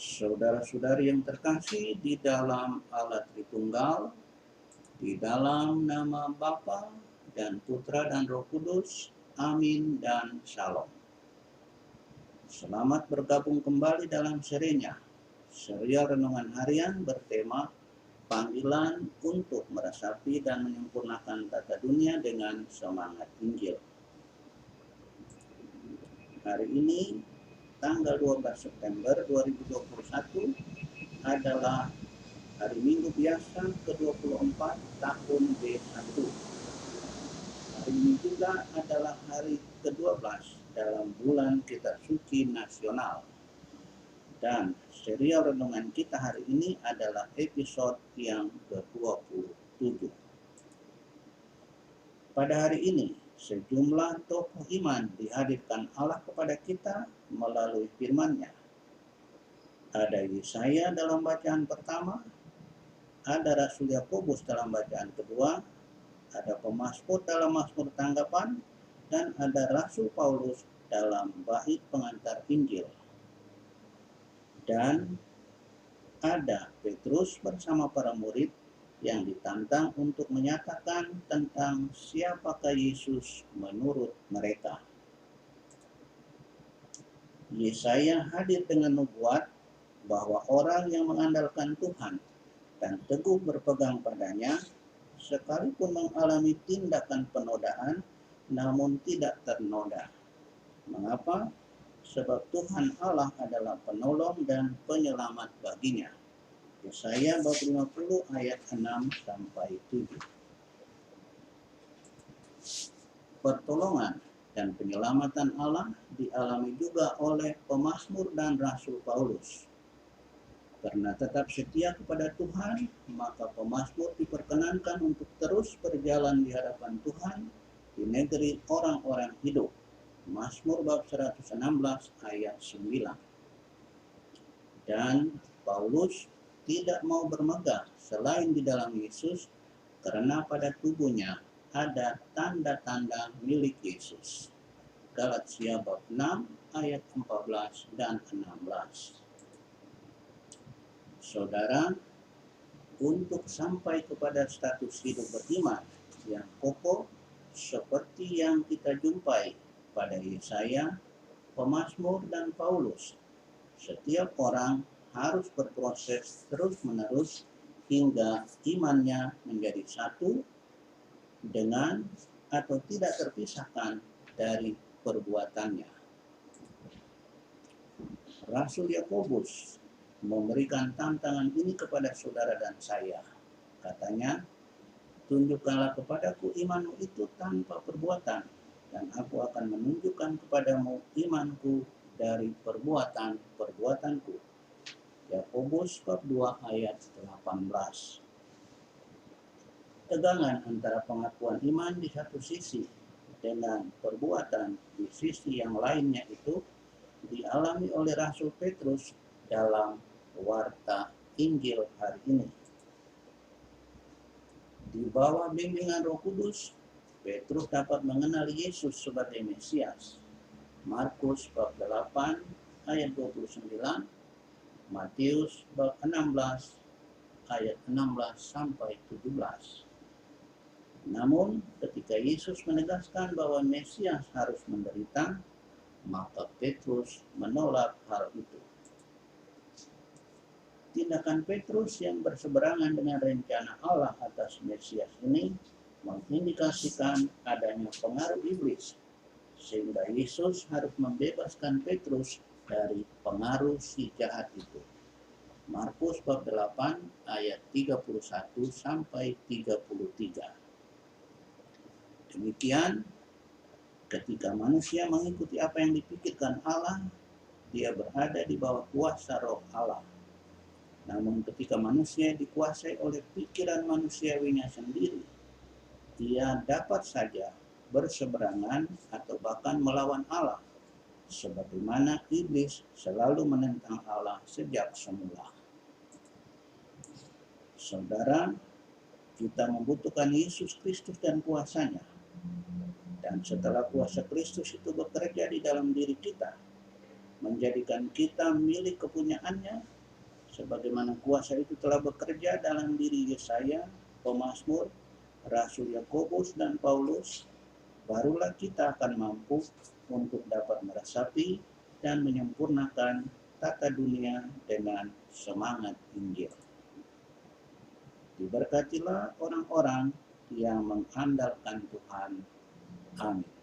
Saudara-saudari yang terkasih di dalam Allah Tritunggal, di dalam nama Bapa dan Putra dan Roh Kudus, amin dan shalom. Selamat bergabung kembali dalam serinya, serial renungan harian bertema panggilan untuk meresapi dan menyempurnakan tata dunia dengan semangat Injil. Hari ini, tanggal 12 September 2021, adalah hari Minggu biasa ke-24 tahun B1. Hari ini juga adalah hari ke-12 dalam bulan Kitab Suci Nasional. Dan serial renungan kita hari ini adalah episode yang ke-27. Pada hari ini, sejumlah tokoh iman dihadirkan Allah kepada kita melalui firman-Nya. Ada Yesaya dalam bacaan pertama, ada Rasul Yakobus dalam bacaan kedua, ada pemazmur dalam mazmur tanggapan, dan ada Rasul Paulus dalam bait pengantar Injil. Dan ada Petrus bersama para murid yang ditantang untuk menyatakan tentang siapakah Yesus menurut mereka. Yesaya hadir dengan nubuat bahwa orang yang mengandalkan Tuhan dan teguh berpegang padanya, sekalipun mengalami tindakan penodaan, namun tidak ternoda. Mengapa? Sebab Tuhan Allah adalah penolong dan penyelamat baginya. Yesaya bab 50 ayat 6-7. Pertolongan dan penyelamatan Allah dialami juga oleh pemazmur dan Rasul Paulus. Karena tetap setia kepada Tuhan, maka pemazmur diperkenankan untuk terus berjalan di hadapan Tuhan di negeri orang-orang hidup. Mazmur bab 116 ayat 9. Dan Paulus tidak mau bermegah selain di dalam Yesus, karena pada tubuhnya ada tanda-tanda milik Yesus. Galatia bab 6 ayat 14 dan 16. Saudara, untuk sampai kepada status hidup beriman yang kokoh seperti yang kita jumpai pada Yesaya, pemazmur dan Paulus, setiap orang harus berproses terus-menerus hingga imannya menjadi satu dengan atau tidak terpisahkan dari perbuatannya. Rasul Yakobus memberikan tantangan ini kepada saudara dan saya. Katanya, tunjukkanlah kepadaku imanmu itu tanpa perbuatan, dan aku akan menunjukkan kepadamu imanku dari perbuatan-perbuatanku. Yakobus bab 2 ayat 18. Tegangan antara pengakuan iman di satu sisi dengan perbuatan di sisi yang lainnya itu dialami oleh Rasul Petrus dalam warta Injil hari ini. Di bawah bimbingan Roh Kudus, Petrus dapat mengenal Yesus sebagai Mesias. Markus bab 8 ayat 29, Matius bab 16 ayat 16-17. Namun ketika Yesus menegaskan bahwa Mesias harus menderita, maka Petrus menolak hal itu. Tindakan Petrus yang berseberangan dengan rencana Allah atas Mesias ini mengindikasikan adanya pengaruh iblis, sehingga Yesus harus membebaskan Petrus dari pengaruh si jahat itu. Markus bab 8 ayat 31-33. Demikian, ketika manusia mengikuti apa yang dipikirkan Allah, dia berada di bawah kuasa roh Allah. Namun ketika manusia dikuasai oleh pikiran manusiawinya sendiri, dia dapat saja berseberangan atau bahkan melawan Allah, sebagaimana iblis selalu menentang Allah sejak semula. Saudara, kita membutuhkan Yesus Kristus dan kuasanya. Dan setelah kuasa Kristus itu bekerja di dalam diri kita, menjadikan kita milik kepunyaannya, sebagaimana kuasa itu telah bekerja dalam diri Yesaya, pemazmur, Rasul Yakobus dan Paulus, barulah kita akan mampu untuk dapat meresapi dan menyempurnakan tata dunia dengan semangat Injil. Diberkatilah orang-orang yang mengandalkan Tuhan. Amin.